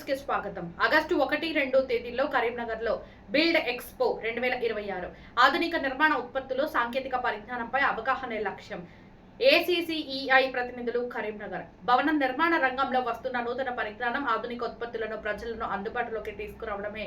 కి స్వాగతం. ఆగస్టు 1-2 తేదీల్లో కరీంనగర్లో బిల్డ్ ఎక్స్పో 2026 ఆధునిక నిర్మాణ ఉత్పత్తులు సాంకేతిక పరిజ్ఞానంపై అవగాహనే లక్ష్యం. ఏసీసీఈఐ ప్రతినిధులు కరీంనగర్. భవన నిర్మాణ రంగంలో వస్తున్న నూతన పరిజ్ఞానం, ఆధునిక ఉత్పత్తులను ప్రజలను అందుబాటులోకి తీసుకురావడమే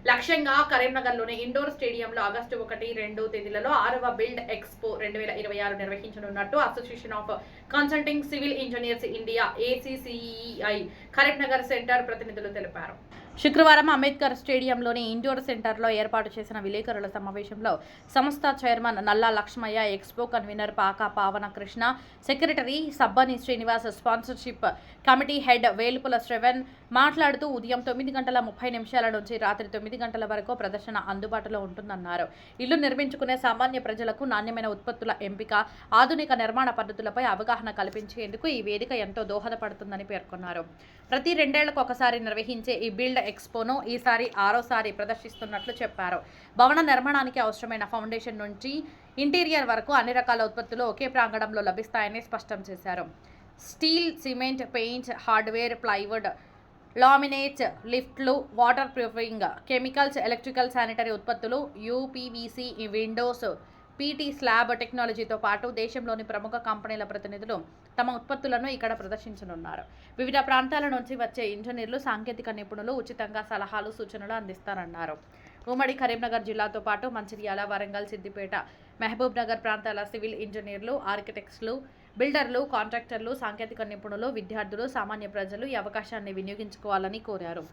లక్ష్యంగా కరీంనగర్లోని ఇండోర్ స్టేడియంలో ఆగస్టు 1-2 తేదీలలో 6వ బిల్డ్ ఎక్స్పో 2026 నిర్వహించనున్నట్టు association of consulting civil engineers India ACCEI Karimnagar centre ప్రతినిధులు తెలిపారు. శుక్రవారం అంబేద్కర్ స్టేడియంలోని ఇండోర్ సెంటర్లో ఏర్పాటు చేసిన విలేకరుల సమావేశంలో సంస్థ చైర్మన్ నల్లా లక్ష్మయ్య, ఎక్స్పో కన్వీనర్ పాక పావన Krishna, secretary Sabbani Srinivas, sponsorship committee head Velupula Shravan మాట్లాడుతూ ఉదయం 9:30 నుంచి రాత్రి 9 వరకు ప్రదర్శన అందుబాటులో ఉంటుందన్నారు. ఇల్లు నిర్మించుకునే సామాన్య ప్రజలకు నాణ్యమైన ఉత్పత్తుల ఎంపిక, ఆధునిక నిర్మాణ పద్ధతులపై అవగాహన కల్పించేందుకు ఈ వేదిక ఎంతో దోహదపడుతుందని పేర్కొన్నారు. ప్రతి 2 ఏళ్లకు ఒకసారి నిర్వహించే ఈ బిల్డ్ ఎక్స్పోను ఈసారి 6వసారి ప్రదర్శిస్తున్నట్లు చెప్పారు. భవన నిర్మాణానికి అవసరమైన ఫౌండేషన్ నుంచి ఇంటీరియర్ వరకు అన్ని రకాల ఉత్పత్తులు ఒకే ప్రాంగణంలో లభిస్తాయని స్పష్టం చేశారు. Steel, cement, paints, hardware, plywood, laminates, లిఫ్ట్లు, waterproofing, chemicals, electrical, sanitary ఉత్పత్తులు, యూపీవీసీ, విండోస్, పీటీ స్లాబ్ టెక్నాలజీతో పాటు దేశంలోని ప్రముఖ కంపెనీల ప్రతినిధులు తమ ఉత్పత్తులను ఇక్కడ ప్రదర్శించనున్నారు. వివిధ ప్రాంతాల నుంచి వచ్చే ఇంజనీర్లు, సాంకేతిక నిపుణులు ఉచితంగా సలహాలు, సూచనలు అందిస్తారన్నారు. ఉమ్మడి కరీంనగర్ జిల్లాతో పాటు మంచిర్యాల, వరంగల్, సిద్దిపేట, మహబూబ్ నగర్ ప్రాంతాల సివిల్ ఇంజనీర్లు, ఆర్కిటెక్ట్స్లు, బిల్డర్లు, కాంట్రాక్టర్లు, సాంకేతిక నిపుణులు, విద్యార్థులు, సామాన్య ప్రజలు ఈ అవకాశాన్ని వినియోగించుకోవాలని కోరారు.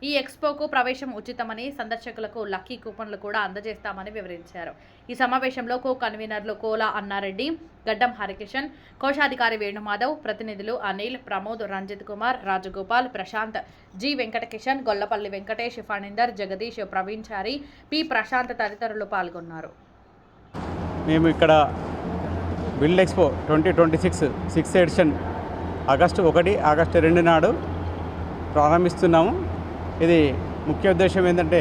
ఈ ఎక్స్పోకు ప్రవేశం ఉచితమని, సందర్శకులకు లక్కీ కూపన్లు కూడా అందజేస్తామని వివరించారు. ఈ సమావేశంలో కో కన్వీనర్లు కోలా అన్నారెడ్డి, గడ్డం హరికిషన్, కోశాధికారి వేణుమాధవ్, ప్రతినిధులు అనిల్, ప్రమోద్, రంజిత్ కుమార్, రాజగోపాల్, ప్రశాంత్, జి వెంకటకిషన్, గొల్లపల్లి వెంకటేష్, ఫణీందర్, జగదీష్, ప్రవీణ్ చారి, పి ప్రశాంత్ తదితరులు పాల్గొన్నారు. మేము ఇక్కడ build expo 2026 6th edition August 1, August 2 నాడు ప్రారంభిస్తున్నాము. ఇది ముఖ్య ఉద్దేశం ఏంటంటే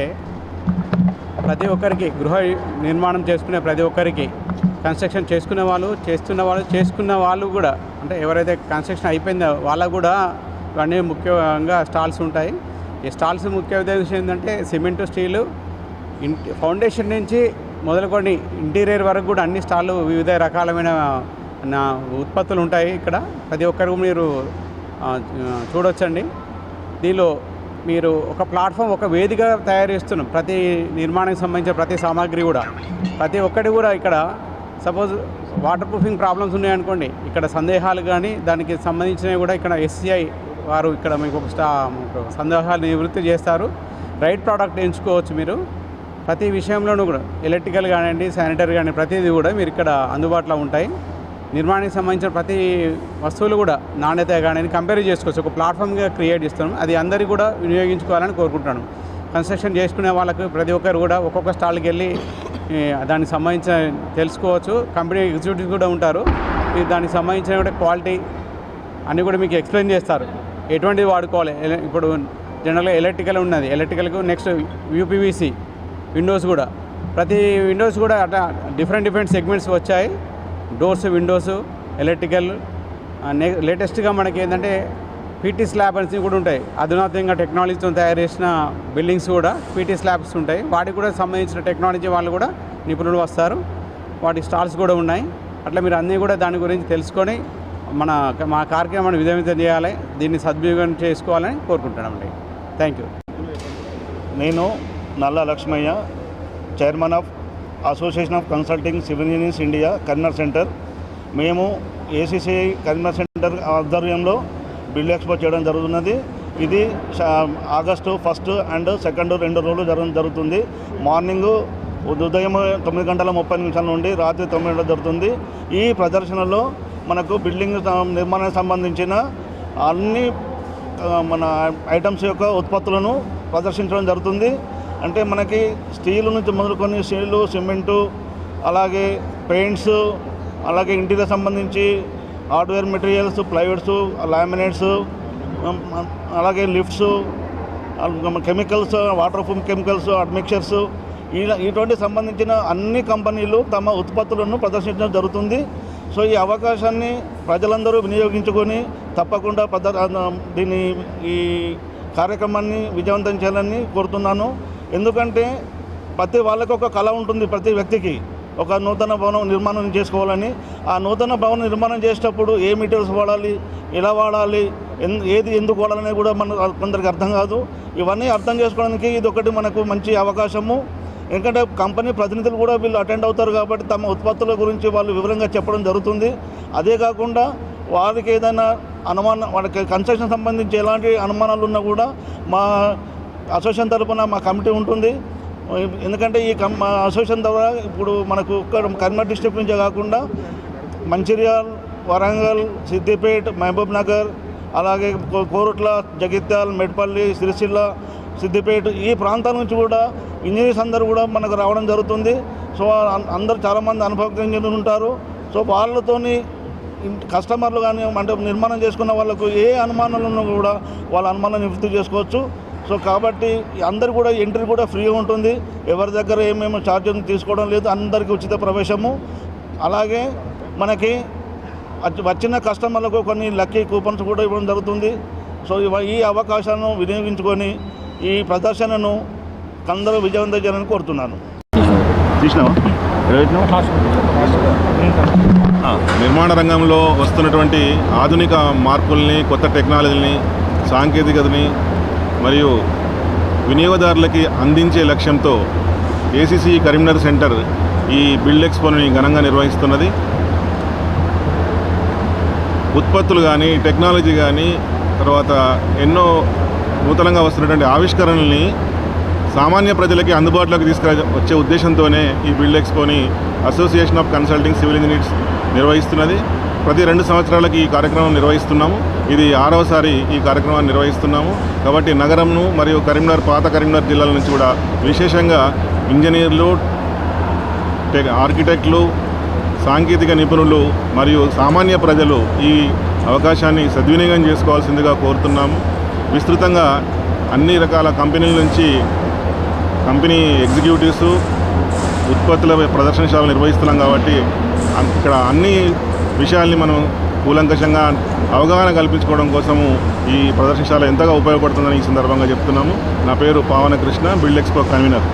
ప్రతి ఒక్కరికి గృహ నిర్మాణం చేసుకునే ప్రతి ఒక్కరికి కన్స్ట్రక్షన్ చేసుకున్న వాళ్ళు కూడా, అంటే ఎవరైతే కన్స్ట్రక్షన్ అయిపోయిందో వాళ్ళకు కూడా ఇవన్నీ ముఖ్యంగా స్టాల్స్ ఉంటాయి. ఈ స్టాల్స్ ముఖ్య ఉద్దేశం ఏంటంటే సిమెంటు, స్టీలు, ఫౌండేషన్ నుంచి మొదలుకొని ఇంటీరియర్ వరకు కూడా అన్ని స్టాళ్ళు వివిధ రకాలమైన ఉత్పత్తులు ఉంటాయి. ఇక్కడ ప్రతి ఒక్కరు మీరు చూడొచ్చండి. దీనిలో మీరు ఒక ప్లాట్ఫామ్, ఒక వేదిక తయారు చేస్తున్నాం. ప్రతి నిర్మాణానికి సంబంధించిన ప్రతి సామాగ్రి కూడా, ప్రతి ఒక్కటి కూడా ఇక్కడ సపోజ్ వాటర్ ప్రూఫింగ్ ప్రాబ్లమ్స్ ఉన్నాయనుకోండి, ఇక్కడ సందేహాలు కానీ దానికి సంబంధించినవి కూడా ఇక్కడ ఎస్సీఐ వారు ఇక్కడ మీకు సందేహాలు నివృత్తి చేస్తారు. రైట్ ప్రోడక్ట్ ఎంచుకోవచ్చు. మీరు ప్రతి విషయంలోనూ కూడా ఎలక్ట్రికల్ కానివ్వండి, శానిటరీ కానీ ప్రతిదీ కూడా మీరు ఇక్కడ అందుబాటులో ఉంటాయి. నిర్మాణానికి సంబంధించిన ప్రతి వస్తువులు కూడా నాణ్యత కానీ కంపేర్ చేసుకోవచ్చు. ఒక ప్లాట్ఫామ్గా క్రియేట్ చేస్తున్నాం. అది అందరికీ కూడా వినియోగించుకోవాలని కోరుకుంటున్నాను. కన్స్ట్రక్షన్ చేసుకునే వాళ్ళకు ప్రతి ఒక్కరు కూడా ఒక్కొక్క స్టాల్కి వెళ్ళి దానికి సంబంధించిన తెలుసుకోవచ్చు. కంపెనీ ఎగ్జిక్యూటివ్స్ కూడా ఉంటారు. మీరు దానికి సంబంధించిన కూడా క్వాలిటీ అన్నీ కూడా మీకు ఎక్స్ప్లెయిన్ చేస్తారు. ఎటువంటిది వాడుకోవాలి. ఇప్పుడు జనరల్గా ఎలక్ట్రికల్ ఉన్నది, ఎలక్ట్రికల్కు నెక్స్ట్ యూపీవీసీ, విండోస్ కూడా ప్రతి విండోస్ కూడా అట్లా డిఫరెంట్ సెగ్మెంట్స్ వచ్చాయి. డోర్స్, విండోస్, ఎలక్ట్రికల్, లేటెస్ట్గా మనకి ఏంటంటే పీటీ స్లాబ్ అనేసి కూడా ఉంటాయి. అధునాతంగా టెక్నాలజీతో తయారు చేసిన బిల్డింగ్స్ కూడా పీటీ స్లాబ్స్ ఉంటాయి. వాటికి కూడా సంబంధించిన టెక్నాలజీ వాళ్ళు కూడా నిపుణులు వస్తారు. వాటి స్టాల్స్ కూడా ఉన్నాయి. అట్లా మీరు అన్నీ కూడా దాని గురించి తెలుసుకొని మా కార్యక్రమాన్ని విజయవంతం చేయాలి, దీన్ని సద్వినియోగం చేసుకోవాలని కోరుకుంటున్నామండి. Thank you. నేను Nalla Lakshmaiah, chairman of association of consulting civil engineers India Karimnagar centre. మేము ఏసీసీఐ కరీంనగర్ సెంటర్ ఆధ్వర్యంలో బిల్డ్ ఎక్స్పో చేయడం జరుగుతున్నది. ఇది ఆగస్టు 1 and 2 2 రోజులు జరుగుతుంది. మార్నింగ్ ఉదయం 9:30 నుండి రాత్రి 9 జరుగుతుంది. ఈ ప్రదర్శనలో మనకు బిల్డింగ్ నిర్మాణానికి సంబంధించిన అన్ని మన ఐటమ్స్ యొక్క ఉత్పత్తులను ప్రదర్శించడం జరుగుతుంది. అంటే మనకి స్టీల్ నుంచి మొదలుకొని స్టీలు, సిమెంటు, అలాగే పెయింట్స్, అలాగే ఇంటీరియర్ సంబంధించి హార్డ్వేర్ మెటీరియల్స్, ప్లైవుడ్స్, లామినేట్స్, అలాగే lifts, chemicals, waterproof chemicals, admixtures, ఇటువంటి సంబంధించిన అన్ని కంపెనీలు తమ ఉత్పత్తులను ప్రదర్శించడం జరుగుతుంది. సో ఈ అవకాశాన్ని ప్రజలందరూ వినియోగించుకొని తప్పకుండా దీన్ని ఈ కార్యక్రమాన్ని విజయవంతం చేయాలని కోరుతున్నాను. ఎందుకంటే ప్రతి వాళ్ళకి ఒక కళ ఉంటుంది, ప్రతి వ్యక్తికి ఒక నూతన భవనం నిర్మాణం చేసుకోవాలని. ఆ నూతన భవనం నిర్మాణం చేసేటప్పుడు ఏ మెటీరియల్స్ వాడాలి, ఎలా వాడాలి, ఏది ఎందుకు వాడాలనేది కూడా మన కొందరికి అర్థం కాదు. ఇవన్నీ అర్థం చేసుకోవడానికి ఇది ఒకటి మనకు మంచి అవకాశము. ఎందుకంటే కంపెనీ ప్రతినిధులు కూడా వీళ్ళు అటెండ్ అవుతారు కాబట్టి తమ ఉత్పత్తుల గురించి వాళ్ళు వివరంగా చెప్పడం జరుగుతుంది. అదే కాకుండా వారికి ఏదైనా అనుమానం, వాళ్ళకి కన్స్ట్రక్షన్ సంబంధించి ఎలాంటి అనుమానాలు ఉన్నా కూడా మా అసోసియేషన్ తరఫున మా కమిటీ ఉంటుంది. ఎందుకంటే ఈ అసోసియేషన్ ద్వారా ఇప్పుడు మనకు కరీంనగర్ డిస్ట్రిక్ట్ నుంచే కాకుండా మంచిర్యాల్, వరంగల్, సిద్దిపేట, మహబూబ్ నగర్, అలాగే కోరుట్ల, జగిత్యాల, మెట్పల్లి, సిరిసిల్ల, సిద్దిపేట ఈ ప్రాంతాల నుంచి కూడా ఇంజనీర్స్ అందరూ కూడా మనకు రావడం జరుగుతుంది. సో అందరూ చాలామంది అనుభవజ్ఞ ఇంజనీర్లు ఉంటారు. సో వాళ్ళతోని కస్టమర్లు కానీ అంటే నిర్మాణం చేసుకున్న వాళ్ళకు ఏ అనుమానాలు ఉన్నా కూడా వాళ్ళ అనుమానాన్ని నివృత్తి చేసుకోవచ్చు. సో కాబట్టి అందరు కూడా ఎంట్రీ కూడా ఫ్రీగా ఉంటుంది. ఎవరి దగ్గర ఏమేమో ఛార్జీలు తీసుకోవడం లేదు, అందరికీ ఉచిత ప్రవేశము. అలాగే మనకి వచ్చిన కస్టమర్లకు కొన్ని లక్కీ కూపన్స్ కూడా ఇవ్వడం జరుగుతుంది. సో ఈ అవకాశాలను వినియోగించుకొని ఈ ప్రదర్శనను అందరూ విజయవంతం చేయాలని కోరుతున్నాను. నిర్మాణ రంగంలో వస్తున్నటువంటి ఆధునిక మార్పుల్ని, కొత్త టెక్నాలజీని, సాంకేతికతని మరియు వినియోగదారులకి అందించే లక్ష్యంతో ఏసీసీ కరీంనగర్ సెంటర్ ఈ బిల్డ్ ఎక్స్పోని ఘనంగా నిర్వహిస్తున్నది. ఉత్పత్తులు కానీ, టెక్నాలజీ కానీ, తర్వాత ఎన్నో నూతనంగా వస్తున్నటువంటి ఆవిష్కరణల్ని సామాన్య ప్రజలకి అందుబాటులోకి తీసుకువచ్చే ఉద్దేశంతోనే ఈ బిల్డ్ ఎక్స్పోని association of consulting civil engineers నిర్వహిస్తున్నది. ప్రతి 2 సంవత్సరాలకి ఈ కార్యక్రమం నిర్వహిస్తున్నాము. ఇది 6వసారి ఈ కార్యక్రమాన్ని నిర్వహిస్తున్నాము. కాబట్టి నగరంను మరియు కరీంనగర్, పాత కరీంనగర్ జిల్లాల నుంచి కూడా విశేషంగా ఇంజనీర్లు, ఆర్కిటెక్టులు, సాంకేతిక నిపుణులు మరియు సామాన్య ప్రజలు ఈ అవకాశాన్ని సద్వినియోగం చేసుకోవాల్సిందిగా కోరుతున్నాము. విస్తృతంగా అన్ని రకాల కంపెనీల నుంచి కంపెనీ ఎగ్జిక్యూటివ్స్ ఉత్పత్తుల ప్రదర్శనశాలలు నిర్వహిస్తున్నాం కాబట్టి ఇక్కడ అన్ని విషయాల్ని మనం కూలంకషంగా అవగాహన కల్పించుకోవడం కోసము ఈ ప్రదర్శనశాల ఎంతగా ఉపయోగపడుతుందని ఈ సందర్భంగా చెప్తున్నాము. నా పేరు పావన కృష్ణ, బిల్డ్ ఎక్స్పో కన్వీనర్.